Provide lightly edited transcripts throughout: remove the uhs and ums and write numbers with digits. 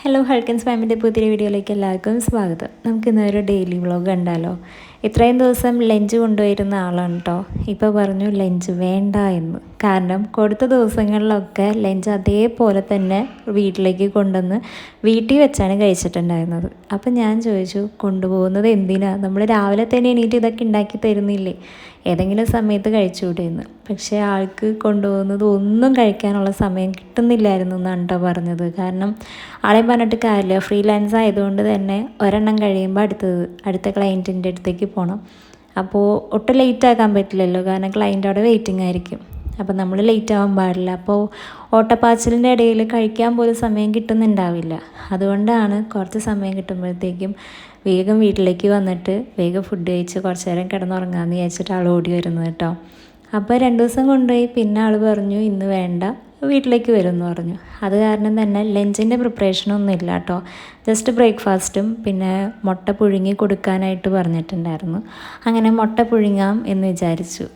Hello ഹൾക്കൻസ് ഫാമിലിൻ്റെ പുതിയ വീഡിയോയിലേക്ക് എല്ലാവർക്കും സ്വാഗതം. നമുക്കിന്നൊരു ഡെയിലി വ്ളോഗ് കണ്ടാലോ. ഇത്രയും ദിവസം ലഞ്ച് കൊണ്ടുപോയിരുന്ന ആളാണ് കേട്ടോ. ഇപ്പോൾ പറഞ്ഞു ലഞ്ച് വേണ്ട എന്ന്. കാരണം കൊടുത്ത ദിവസങ്ങളിലൊക്കെ ലഞ്ച് അതേപോലെ തന്നെ വീട്ടിലേക്ക് കൊണ്ടുവന്ന് വീട്ടിൽ വെച്ചാണ് കഴിച്ചിട്ടുണ്ടായിരുന്നത്. അപ്പം ഞാൻ ചോദിച്ചു, കൊണ്ടുപോകുന്നത് എന്തിനാണ്? നമ്മൾ രാവിലെ തന്നെ എണീറ്റ് ഇതൊക്കെ ഉണ്ടാക്കി തരുന്നില്ലേ, ഏതെങ്കിലും സമയത്ത് കഴിച്ചുകൂടെ എന്ന്. പക്ഷേ ആൾക്ക് കൊണ്ടുപോകുന്നത് ഒന്നും കഴിക്കാനുള്ള സമയം കിട്ടുന്നില്ലായിരുന്നു എന്നാണ് കേട്ടോ പറഞ്ഞത്. കാരണം ആളെയും പറഞ്ഞിട്ട് കാര്യമില്ല, ഫ്രീലാൻസ് ആയതുകൊണ്ട് തന്നെ ഒരെണ്ണം കഴിയുമ്പോൾ അടുത്ത ക്ലയൻറ്റിൻ്റെ അടുത്തേക്ക് പോകണം. അപ്പോൾ ഒട്ടും ലേറ്റ് ആക്കാൻ പറ്റില്ലല്ലോ, കാരണം ക്ലയൻ്റ് അവിടെ വെയിറ്റിംഗ് ആയിരിക്കും. അപ്പോൾ നമ്മൾ ലേറ്റ് ആവാൻ പാടില്ല. അപ്പോൾ ഓട്ടപ്പാച്ചിലിൻ്റെ ഇടയിൽ കഴിക്കാൻ പോലും സമയം കിട്ടുന്നുണ്ടാവില്ല. അതുകൊണ്ടാണ് കുറച്ച് സമയം കിട്ടുമ്പോഴത്തേക്കും വേഗം വീട്ടിലേക്ക് വന്നിട്ട് വേഗം ഫുഡ് കഴിച്ച് കുറച്ച് നേരം കിടന്നുറങ്ങാമെന്ന് വിചാരിച്ചിട്ട് ആൾ ഓടി വരുന്നത് കേട്ടോ. അപ്പോൾ 2 ദിവസം കൊണ്ടുപോയി, പിന്നെ ആൾ പറഞ്ഞു ഇന്ന് വേണ്ട, വീട്ടിലേക്ക് വരുമെന്ന് പറഞ്ഞു. അത് കാരണം തന്നെ ലഞ്ചിൻ്റെ പ്രിപ്പറേഷനൊന്നും ഇല്ല കേട്ടോ. ജസ്റ്റ് ബ്രേക്ക്ഫാസ്റ്റും പിന്നെ മുട്ട പുഴുങ്ങി കൊടുക്കാനായിട്ട് പറഞ്ഞിട്ടുണ്ടായിരുന്നു. അങ്ങനെ മുട്ട പുഴുങ്ങാം എന്ന് വിചാരിച്ചു.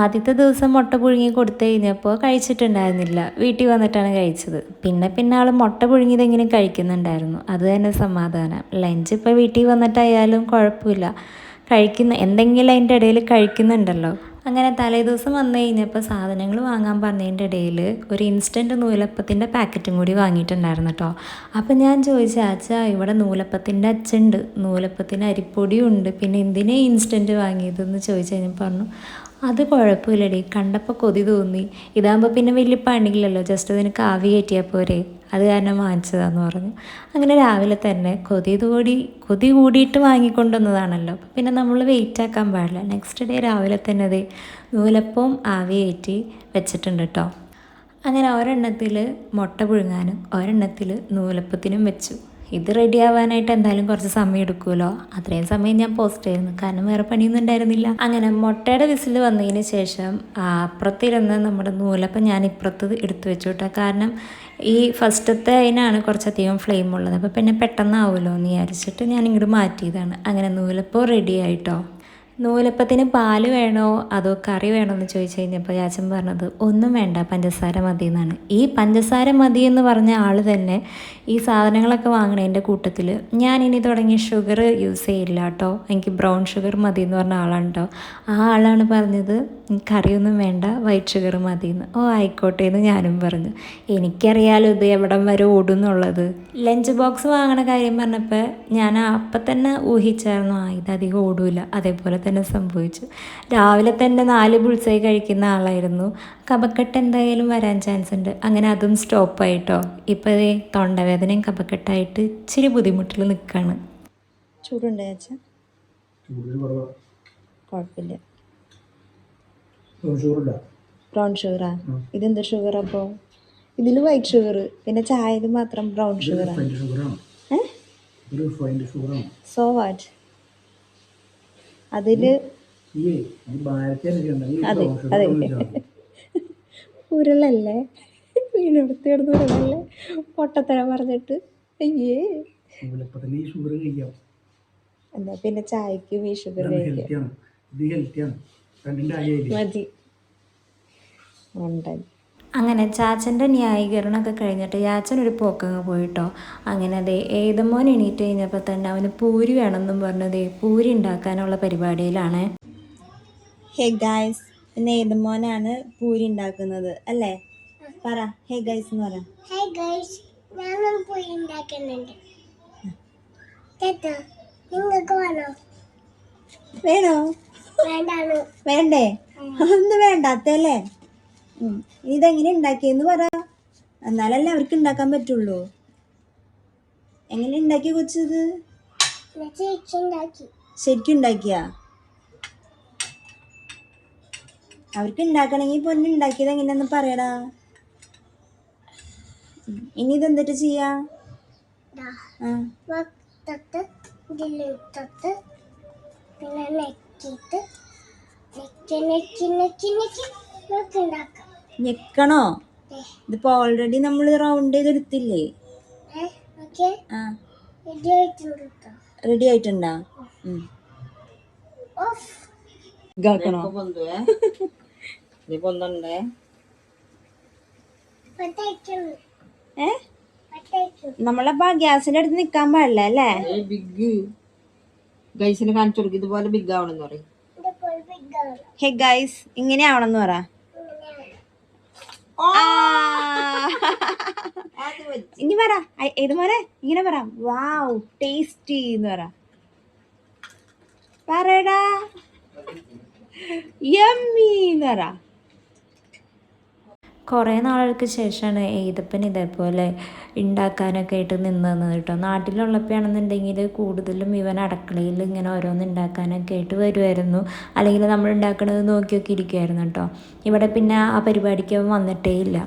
ആദ്യത്തെ ദിവസം മുട്ട പുഴുങ്ങി കൊടുത്തു കഴിഞ്ഞപ്പോൾ കഴിച്ചിട്ടുണ്ടായിരുന്നില്ല, വീട്ടിൽ വന്നിട്ടാണ് കഴിച്ചത്. പിന്നെ ആൾ മുട്ട പുഴുങ്ങിയതെങ്കിലും കഴിക്കുന്നുണ്ടായിരുന്നു. അത് തന്നെ സമാധാനം. ലഞ്ച് ഇപ്പോൾ വീട്ടിൽ വന്നിട്ടായാലും കുഴപ്പമില്ല, എന്തെങ്കിലും അതിൻ്റെ ഇടയിൽ കഴിക്കുന്നുണ്ടല്ലോ. അങ്ങനെ തലേദിവസം വന്നു കഴിഞ്ഞപ്പോൾ സാധനങ്ങൾ വാങ്ങാൻ പറഞ്ഞതിൻ്റെ ഇടയിൽ ഒരു ഇൻസ്റ്റൻറ്റ് നൂലപ്പത്തിൻ്റെ പാക്കറ്റും കൂടി വാങ്ങിയിട്ടുണ്ടായിരുന്നു കേട്ടോ. അപ്പം ഞാൻ ചോദിച്ചു, അച്ഛാ ഇവിടെ നൂലപ്പത്തിൻ്റെ അച്ചുണ്ട്, നൂലപ്പത്തിന് അരിപ്പൊടിയും ഉണ്ട്, പിന്നെ എന്തിനാ ഇൻസ്റ്റൻറ്റ് വാങ്ങിയതെന്ന് ചോദിച്ചു കഴിഞ്ഞപ്പോൾ പറഞ്ഞു അത് കുഴപ്പമില്ലടി, കണ്ടപ്പോൾ കൊതി തോന്നി, ഇതാകുമ്പോൾ പിന്നെ വലിയ പണിയില്ലല്ലോ, ജസ്റ്റ് അതിന് കാവി കയറ്റിയാൽ പോരെ, അത് കാരണം വാങ്ങിച്ചതാന്ന് പറഞ്ഞു. അങ്ങനെ രാവിലെ തന്നെ കൊതി കൂടിയിട്ട് വാങ്ങിക്കൊണ്ടുവന്നതാണല്ലോ. അപ്പം പിന്നെ നമ്മൾ വെയിറ്റ് ആക്കാൻ പാടില്ല. നെക്സ്റ്റ് ഡേ രാവിലെ തന്നെ അതേ നൂലപ്പവും ആവി കയറ്റി വെച്ചിട്ടുണ്ട് കേട്ടോ. അങ്ങനെ ഒരെണ്ണത്തിൽ മുട്ട പുഴുങ്ങാനും ഒരെണ്ണത്തിൽ നൂലപ്പത്തിനും വെച്ചു. ഇത് റെഡി ആവാനായിട്ട് എന്തായാലും കുറച്ച് സമയം എടുക്കുമല്ലോ. അത്രയും സമയം ഞാൻ പോസ്റ്റ് ചെയ്യുന്നു, കാരണം വേറെ പണിയൊന്നും ഉണ്ടായിരുന്നില്ല. അങ്ങനെ മുട്ടയുടെ വിസിൽ വന്നതിന് ശേഷം അപ്പുറത്തിരുന്ന് നമ്മുടെ നൂലപ്പം ഞാൻ ഇപ്പുറത്ത് എടുത്തു വെച്ചു കേട്ടോ. കാരണം ഈ ഫസ്റ്റത്തെ അതിനാണ് കുറച്ചധികം ഫ്ലെയിം ഉള്ളത്, അപ്പോൾ പിന്നെ പെട്ടെന്നാവുമല്ലോ എന്ന് വിചാരിച്ചിട്ട് ഞാൻ ഇങ്ങോട്ട് മാറ്റിയതാണ്. അങ്ങനെ നൂലപ്പം റെഡി ആയിട്ടോ. നൂലപ്പത്തിന് പാല് വേണോ അതോ കറി വേണോ എന്ന് ചോദിച്ചു കഴിഞ്ഞപ്പോൾ ചാച്ചൻ പറഞ്ഞത് ഒന്നും വേണ്ട, പഞ്ചസാര മതി എന്നാണ്. ഈ പഞ്ചസാര മതി എന്ന് പറഞ്ഞ ആൾ തന്നെ ഈ സാധനങ്ങളൊക്കെ വാങ്ങണതിൻ്റെ കൂട്ടത്തിൽ ഞാനിനി തുടങ്ങി ഷുഗർ യൂസ് ചെയ്യില്ല കേട്ടോ, എനിക്ക് ബ്രൗൺ ഷുഗർ മതി എന്ന് പറഞ്ഞ ആളാണ് കേട്ടോ. ആ ആളാണ് പറഞ്ഞത് കറിയൊന്നും വേണ്ട, വൈറ്റ് ഷുഗർ മതി എന്ന്. ഓ ആയിക്കോട്ടെ എന്ന് ഞാനും പറഞ്ഞു. എനിക്കറിയാലോ ഇത് എവിടം വരെ ഓടുന്നുള്ളത്. ലഞ്ച് ബോക്സ് വാങ്ങണ കാര്യം പറഞ്ഞപ്പോൾ ഞാൻ അപ്പം തന്നെ ഊഹിച്ചായിരുന്നു ഇതധികം ഓടൂല. അതേപോലെ തന്നെ സംഭവിച്ചു. രാവിലെ തന്നെ 4 ബുൾസൈ കഴിക്കുന്ന ആളായിരുന്നു. കഫക്കെട്ട് എന്തായാലും വരാൻ ചാൻസ് ഉണ്ട്. അങ്ങനെ അതും സ്റ്റോപ്പായിട്ടോ. ഇപ്പോൾ ഇതേ തൊണ്ടവേദനയും കഫക്കെട്ടായിട്ട് ഇച്ചിരി ബുദ്ധിമുട്ടിൽ നിൽക്കുകയാണ്. ചൂടുണ്ടോ ചേച്ചാ? കുഴപ്പമില്ല. ബ്രൗൺ ഷുഗറാ? ഇതെന്താ ഷുഗർ അപ്പോൾ? ഇതിൽ വൈറ്റ് ഷുഗർ, പിന്നെ ചായയിൽ മാത്രം ബ്രൗൺ ഷുഗറാണ്. So what? അതില് അതെ അതെ ഉരുളല്ലേ, വീണെടുത്ത് കിടന്ന് ഉരുളല്ലേ, പൊട്ടത്തരം പറഞ്ഞിട്ട്. അയ്യേ, എന്നാ പിന്നെ ചായക്ക് ഈ ഷുഗർ കഴിക്കാം മതി. ഉണ്ടായി. അങ്ങനെ ചാച്ചൻ്റെ ന്യായീകരണമൊക്കെ കഴിഞ്ഞിട്ട് ചാച്ചൻ ഒരു പോക്കങ്ങ് പോയിട്ടോ. അങ്ങനെ അതെ ഏതമോൻ എണീറ്റ് കഴിഞ്ഞപ്പോൾ തന്നെ അവന് പൂരി വേണമെന്നും പറഞ്ഞതേ പൂരി ഉണ്ടാക്കാനുള്ള പരിപാടിയിലാണ്. ഹേ ഗൈസ്, പിന്നെ ഏതമോനാണ് പൂരി ഉണ്ടാക്കുന്നത് അല്ലേ? പറ ഹേ ഗൈസ് എന്ന് പറ. ഹേ ഗൈസ്, ഞാൻ പൂരി ഉണ്ടാക്കുന്നുണ്ട്. വേണോ? വേണ്ടേ? ഒന്നും വേണ്ടാത്തല്ലേ? ഇതെങ്ങനെ ഉണ്ടാക്കിയെന്ന് പറ, എന്നാലല്ലേ അവർക്ക് ഉണ്ടാക്കാൻ പറ്റുള്ളൂ. എങ്ങനെ ഉണ്ടാക്കിയ കൊച്ചത്? ശരിക്കും ഉണ്ടാക്കിയ? അവർക്ക് ഉണ്ടാക്കണമെങ്കിൽ പൊന്നു ഉണ്ടാക്കിയത് എങ്ങനെയാന്ന് പറയടാ. ഇനി ഇതെന്തിട്ട് ചെയ്യാ? ഞെക്കണോ? ഇതിപ്പോ ഓൾറെഡി നമ്മൾ റൗണ്ട് ചെയ്തെടുത്തില്ലേ? റെഡി ആയിട്ടുണ്ടാ? നമ്മളപ്പോ ഗ്യാസിന്റെ അടുത്ത് നിക്കാൻ പാടില്ല അല്ലേ? ബിഗ് ഗൈസിനെ കാണിച്ചു കൊടുക്കും ഇതുപോലെ ബിഗ് ആവണമെന്ന് പറയും. ഹേ ഗൈസ്, ഇങ്ങനെ ആവണമെന്ന് പറ. ഇനി പറ, ഏത് മോനെ ഇങ്ങനെ പറ, വാവ് ടേസ്റ്റി എന്ന് പറ. പറയടാ യമ്മി എന്ന് പറ. കുറേ നാളുകൾക്ക് ശേഷമാണ് ഏതപ്പൻ ഇതേപോലെ ഉണ്ടാക്കാനൊക്കെ ആയിട്ട് നിന്നത് കേട്ടോ. നാട്ടിലുള്ളപ്പോഴാണെന്നുണ്ടെങ്കിൽ കൂടുതലും ഇവൻ അടുക്കളയിൽ ഇങ്ങനെ ഓരോന്ന് ഉണ്ടാക്കാനൊക്കെ ആയിട്ട് വരുമായിരുന്നു, അല്ലെങ്കിൽ നമ്മൾ ഉണ്ടാക്കുന്നത് നോക്കിയൊക്കെ ഇരിക്കുമായിരുന്നു കേട്ടോ. ഇവിടെ പിന്നെ ആ പരിപാടിക്ക് വന്നിട്ടേ ഇല്ല.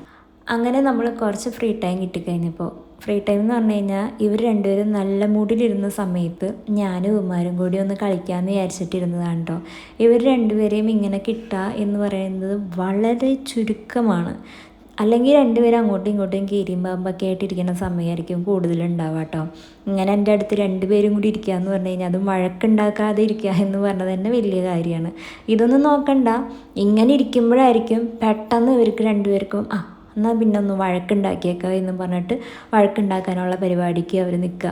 അങ്ങനെ നമ്മൾ കുറച്ച് ഫ്രീ ടൈം കിട്ടിക്കഴിഞ്ഞപ്പോൾ, ഫ്രീ ടൈം എന്ന് പറഞ്ഞു കഴിഞ്ഞാൽ ഇവർ രണ്ടുപേരും നല്ല മൂഡിലിരുന്ന സമയത്ത് ഞാനും ഉമ്മാരും കൂടി ഒന്ന് കളിക്കാമെന്ന് വിചാരിച്ചിട്ടിരുന്നതാണ് കേട്ടോ. ഇവർ രണ്ടുപേരെയും ഇങ്ങനെ കിട്ടുക എന്ന് പറയുന്നത് വളരെ ചുരുക്കമാണ്. അല്ലെങ്കിൽ രണ്ടുപേരും അങ്ങോട്ടും ഇങ്ങോട്ടും കീരിയും പാമ്പൊക്കെ ആയിട്ടിരിക്കുന്ന സമയമായിരിക്കും കൂടുതലുണ്ടാവുക കേട്ടോ. ഇങ്ങനെ എൻ്റെ അടുത്ത് രണ്ടുപേരും കൂടി ഇരിക്കുക എന്ന് പറഞ്ഞു കഴിഞ്ഞാൽ അത് വഴക്കുണ്ടാക്കാതെ ഇരിക്കുക എന്ന് പറഞ്ഞത് തന്നെ വലിയ കാര്യമാണ്. ഇതൊന്നും നോക്കണ്ട, ഇങ്ങനെ ഇരിക്കുമ്പോഴായിരിക്കും പെട്ടെന്ന് ഇവർക്ക് രണ്ടുപേർക്കും എന്നാൽ പിന്നെ ഒന്ന് വഴക്കുണ്ടാക്കിയേക്കാം എന്ന് പറഞ്ഞിട്ട് വഴക്കുണ്ടാക്കാനുള്ള പരിപാടിക്ക് അവർ നിൽക്കുക.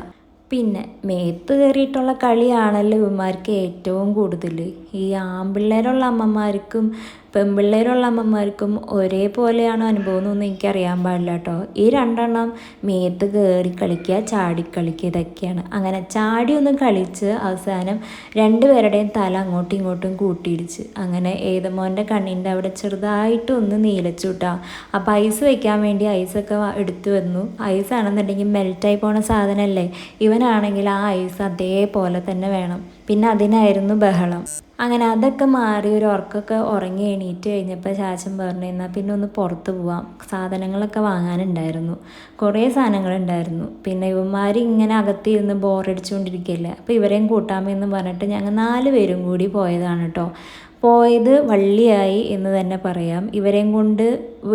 പിന്നെ മേത്ത് കയറിയിട്ടുള്ള കളിയാണല്ലോ ഇവന്മാർക്ക് ഏറ്റവും കൂടുതൽ. ഈ ആൺപിള്ളേരുള്ള അമ്മമാർക്കും പെൺപിള്ളേരുള്ള അമ്മമാർക്കും ഒരേപോലെയാണോ അനുഭവം എന്നൊന്നും എനിക്കറിയാൻ പാടില്ല കേട്ടോ. ഈ രണ്ടെണ്ണം മേത്ത് കയറി കളിക്കുക, ചാടിക്കളിക്കുക, ഇതൊക്കെയാണ്. അങ്ങനെ ചാടി ഒന്ന് കളിച്ച് അവസാനം രണ്ടുപേരുടെയും തല അങ്ങോട്ടും ഇങ്ങോട്ടും കൂട്ടിയിടിച്ച്. അങ്ങനെ ഏതമോൻ്റെ കണ്ണിൻ്റെ അവിടെ ചെറുതായിട്ടൊന്ന് നീലച്ചു കിട്ടാ. അപ്പോൾ ഐസ് വയ്ക്കാൻ വേണ്ടി ഐസൊക്കെ എടുത്തു വന്നു. ഐസാണെന്നുണ്ടെങ്കിൽ മെൽറ്റായി പോണ സാധനമല്ലേ, ഇവനാണെങ്കിൽ ആ ഐസ് അതേപോലെ തന്നെ വേണം. പിന്നെ അതിനായിരുന്നു ബഹളം. അങ്ങനെ അതൊക്കെ മാറി ഒരു ഉറക്കമൊക്കെ ഉറങ്ങി എണീറ്റ് കഴിഞ്ഞപ്പോൾ ചാച്ചൻ പറഞ്ഞു, എന്നാൽ പിന്നെ ഒന്ന് പുറത്ത് പോവാം, സാധനങ്ങളൊക്കെ വാങ്ങാനുണ്ടായിരുന്നു, കുറേ സാധനങ്ങളുണ്ടായിരുന്നു. പിന്നെ ഇവന്മാർ ഇങ്ങനെ അകത്തിരുന്ന് ബോറടിച്ചുകൊണ്ടിരിക്കുകയല്ലേ, അപ്പോൾ ഇവരെയും കൂട്ടാമെന്ന് പറഞ്ഞിട്ട് ഞങ്ങൾ 4 പേരും കൂടി പോയതാണ് കേട്ടോ. പോയത് വള്ളിയായി എന്ന് തന്നെ പറയാം. ഇവരെയും കൊണ്ട്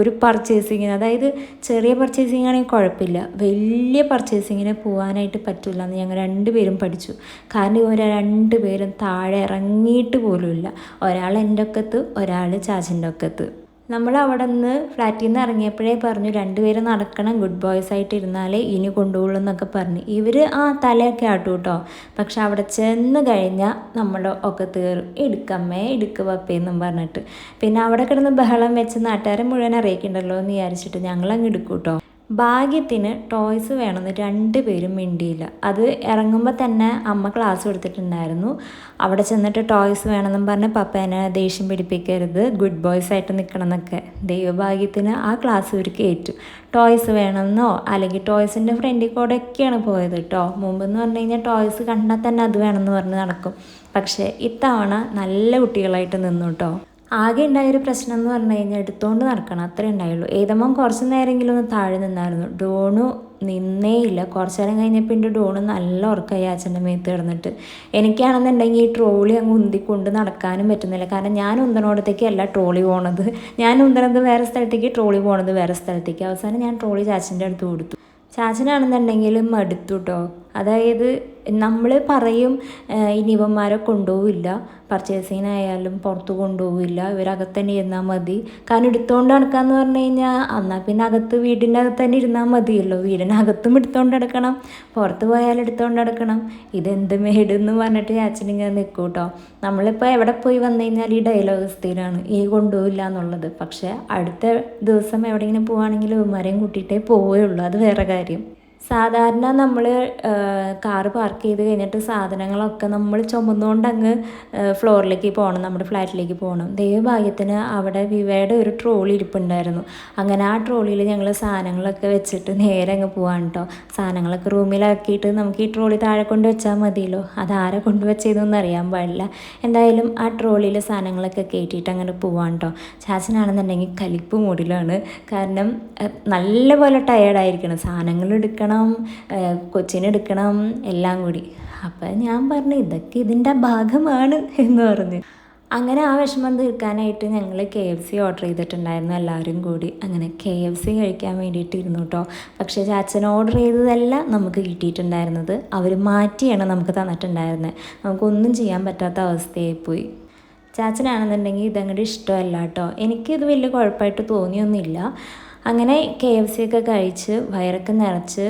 ഒരു പർച്ചേസിങ്ങിന്, അതായത് ചെറിയ പർച്ചേസിങ് ആണെങ്കിൽ കുഴപ്പമില്ല, വലിയ പർച്ചേസിങ്ങിന് പോകാനായിട്ട് പറ്റില്ല എന്ന് ഞങ്ങൾ 2 പേരും പഠിച്ചു. കാരണം ഇവർ 2 പേരും താഴെ ഇറങ്ങിയിട്ട് പോലുമില്ല. ഒരാൾ എൻ്റെ ഒക്കത്ത്, ഒരാൾ ചാച്ചൻ്റെ ഒക്കത്ത്. നമ്മൾ അവിടെ നിന്ന് ഫ്ലാറ്റിൽ നിന്ന് ഇറങ്ങിയപ്പോഴേ പറഞ്ഞു 2 പേരും നടക്കണം, ഗുഡ് ബോയ്സ് ആയിട്ട് ഇരുന്നാലേ ഇനി കൊണ്ടുപോകുള്ളൂ എന്നൊക്കെ പറഞ്ഞ്. ഇവർ തലയൊക്കെ ആട്ടു കേട്ടോ. പക്ഷെ അവിടെ ചെന്ന് കഴിഞ്ഞാൽ നമ്മുടെ ഒക്കെ തീറും, എടുക്കമ്മേ എടുക്ക് പപ്പയെന്നും പറഞ്ഞിട്ട്. പിന്നെ അവിടെ കിടന്ന് ബഹളം വെച്ച് നാട്ടുകാരെ മുഴുവൻ അറിയിക്കണ്ടല്ലോ എന്ന് വിചാരിച്ചിട്ട് ഞങ്ങളങ്ങ് എടുക്കും കേട്ടോ. ഭാഗ്യത്തിന് ടോയ്സ് വേണമെന്ന് 2 പേരും മിണ്ടിയില്ല. അത് ഇറങ്ങുമ്പോൾ തന്നെ അമ്മ ക്ലാസ് കൊടുത്തിട്ടുണ്ടായിരുന്നു, അവിടെ ചെന്നിട്ട് ടോയ്സ് വേണമെന്നും പറഞ്ഞ് പപ്പേനെ ദേഷ്യം പിടിപ്പിക്കരുത്, ഗുഡ് ബോയ്സ് ആയിട്ട് നിൽക്കണം എന്നൊക്കെ. ദൈവഭാഗ്യത്തിന് ആ ക്ലാസ് ഇവർക്ക് ഏറ്റു. ടോയ്സ് വേണമെന്നോ അല്ലെങ്കിൽ ടോയ്സിൻ്റെ ഫ്രണ്ടിൽ കൂടെ ഒക്കെയാണ് പോയത് കേട്ടോ. മുമ്പെന്ന് പറഞ്ഞു കഴിഞ്ഞാൽ ടോയ്സ് കണ്ടാൽ തന്നെ അത് വേണമെന്ന് പറഞ്ഞ് നടക്കും. പക്ഷേ ഇത്തവണ നല്ല കുട്ടികളായിട്ട് നിന്നു കേട്ടോ. ആകെ ഉണ്ടായൊരു പ്രശ്നം എന്ന് പറഞ്ഞു കഴിഞ്ഞാൽ എടുത്തുകൊണ്ട് നടക്കണം, അത്രേ ഉണ്ടായുള്ളൂ. ഏതമ്മ കുറച്ച് നേരമെങ്കിലും ഒന്ന് താഴെ നിന്നായിരുന്നു. ഡോണു നിന്നേ ഇല്ല. കുറച്ച് നേരം കഴിഞ്ഞപ്പോൾ എൻ്റെ ഡോണ് നല്ല ഉറക്കമായി അച്ഛൻ്റെ മേത്ത് കിടന്നിട്ട്. എനിക്കാണെന്നുണ്ടെങ്കിൽ ഈ ട്രോളി അങ്ങ് ഉന്തിക്കൊണ്ട് നടക്കാനും പറ്റുന്നില്ല. കാരണം ഞാൻ ഉന്തണോടത്തേക്കല്ല ട്രോളി പോണത്, ഞാൻ ഉന്തണത് വേറെ സ്ഥലത്തേക്ക്, ട്രോളി പോണത് വേറെ സ്ഥലത്തേക്ക്. അവസാനം ഞാൻ ട്രോളി ചാച്ചൻ്റെ അടുത്ത് കൊടുത്തു. ചാച്ചനാണെന്നുണ്ടെങ്കിൽ മടുത്തു കേട്ടോ. അതായത് നമ്മൾ പറയും ഇനി ഇവന്മാരെ കൊണ്ടുപോവില്ല, പർച്ചേസിങ്ങിനായാലും പുറത്ത് കൊണ്ടുപോവില്ല, ഇവരകത്ത് തന്നെ ഇരുന്നാൽ മതി. കാരണം എടുത്തുകൊണ്ട് നടക്കാമെന്ന് പറഞ്ഞു കഴിഞ്ഞാൽ എന്നാൽ പിന്നെ അകത്ത്, വീടിൻ്റെ അകത്ത് തന്നെ ഇരുന്നാൽ മതിയല്ലോ. വീടിനകത്തും എടുത്തുകൊണ്ട് നടക്കണം, പുറത്ത് പോയാലും എടുത്തുകൊണ്ട് നടക്കണം. ഇതെന്ത് മേടെന്ന് പറഞ്ഞിട്ട് ചാച്ചനിങ്ങനെ നിൽക്കും കേട്ടോ. നമ്മളിപ്പോൾ എവിടെ പോയി വന്നു കഴിഞ്ഞാൽ ഈ ഡയലോഗ് സ്ഥിരമാണ്, ഈ കൊണ്ടുപോവില്ല എന്നുള്ളത്. പക്ഷേ അടുത്ത ദിവസം എവിടെയെങ്കിലും പോവുകയാണെങ്കിൽ ഇവന്മാരെയും കൂട്ടിയിട്ടേ പോവുകയുള്ളൂ, അത് വേറെ കാര്യം. സാധാരണ നമ്മൾ കാറ് പാർക്ക് ചെയ്ത് കഴിഞ്ഞിട്ട് സാധനങ്ങളൊക്കെ നമ്മൾ ചുമന്നുകൊണ്ട് അങ്ങ് ഫ്ലോറിലേക്ക് പോകണം, നമ്മുടെ ഫ്ലാറ്റിലേക്ക് പോകണം. ദൈവഭാഗ്യത്തിന് അവിടെ വിവയുടെ ഒരു ട്രോളി ഇരിപ്പുണ്ടായിരുന്നു. അങ്ങനെ ആ ട്രോളിയിൽ ഞങ്ങൾ സാധനങ്ങളൊക്കെ വെച്ചിട്ട് നേരെ അങ്ങ് പോകാൻ കേട്ടോ. സാധനങ്ങളൊക്കെ റൂമിലാക്കിയിട്ട് നമുക്ക് ഈ ട്രോളി താഴെ കൊണ്ട് വെച്ചാൽ മതിയല്ലോ. അതാരെ കൊണ്ടുവച്ചതെന്നൊന്നും അറിയാൻ പാടില്ല. എന്തായാലും ആ ട്രോളിയിൽ സാധനങ്ങളൊക്കെ കയറ്റിയിട്ട് അങ്ങനെ പോവാൻ കേട്ടോ. ചാച്ചനാണെന്നുണ്ടെങ്കിൽ കലിപ്പ് മൂടിലാണ്. കാരണം നല്ലപോലെ ടയേർഡായിരിക്കണം, സാധനങ്ങൾ എടുക്കണം, കൊച്ചിനെടുക്കണം, എല്ലാം കൂടി. അപ്പം ഞാൻ പറഞ്ഞു ഇതൊക്കെ ഇതിൻ്റെ ഭാഗമാണ് എന്ന് പറഞ്ഞു. അങ്ങനെ ആ വിഷമം തീർക്കാനായിട്ട് ഞങ്ങൾ KFC ഓർഡർ ചെയ്തിട്ടുണ്ടായിരുന്നു എല്ലാവരും കൂടി. അങ്ങനെ KFC കഴിക്കാൻ വേണ്ടിയിട്ട് ഇരുന്നു കേട്ടോ. പക്ഷേ ചാച്ചൻ ഓർഡർ ചെയ്തതല്ല നമുക്ക് കിട്ടിയിട്ടുണ്ടായിരുന്നത്, അവർ മാറ്റിയാണ് നമുക്ക് തന്നിട്ടുണ്ടായിരുന്നത്. നമുക്കൊന്നും ചെയ്യാൻ പറ്റാത്ത അവസ്ഥയായിപ്പോയി. ചാച്ചനാണെന്നുണ്ടെങ്കിൽ ഇതങ്ങോട്ട് ഇഷ്ടമല്ല കേട്ടോ. എനിക്കിത് വലിയ കുഴപ്പമായിട്ട് തോന്നിയൊന്നുമില്ല. അങ്ങനെ KFC ഒക്കെ കഴിച്ച് വയറൊക്കെ നിറച്ച്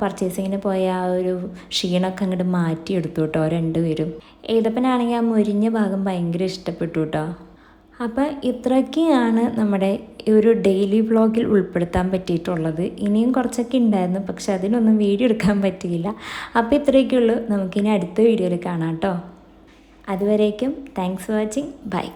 പർച്ചേസിങ്ങിന് പോയ ആ ഒരു ക്ഷീണമൊക്കെ അങ്ങോട്ട് മാറ്റിയെടുത്തു കേട്ടോ രണ്ടുപേരും. ഏതപ്പനാണെങ്കിൽ ആ മുരിഞ്ഞ ഭാഗം ഭയങ്കര ഇഷ്ടപ്പെട്ടു കേട്ടോ. അപ്പോൾ ഇത്രയൊക്കെയാണ് നമ്മുടെ ഈ ഒരു ഡെയിലി വ്ളോഗിൽ ഉൾപ്പെടുത്താൻ പറ്റിയിട്ടുള്ളത്. ഇനിയും കുറച്ചൊക്കെ ഉണ്ടായിരുന്നു, പക്ഷെ അതിനൊന്നും വീഡിയോ എടുക്കാൻ പറ്റിയില്ല. അപ്പോൾ ഇത്രയൊക്കെയുള്ളൂ. നമുക്കിനി അടുത്ത വീഡിയോയിൽ കാണാം കേട്ടോ. അതുവരേക്കും താങ്ക്സ് ഫോർ വാച്ചിങ്. ബൈ.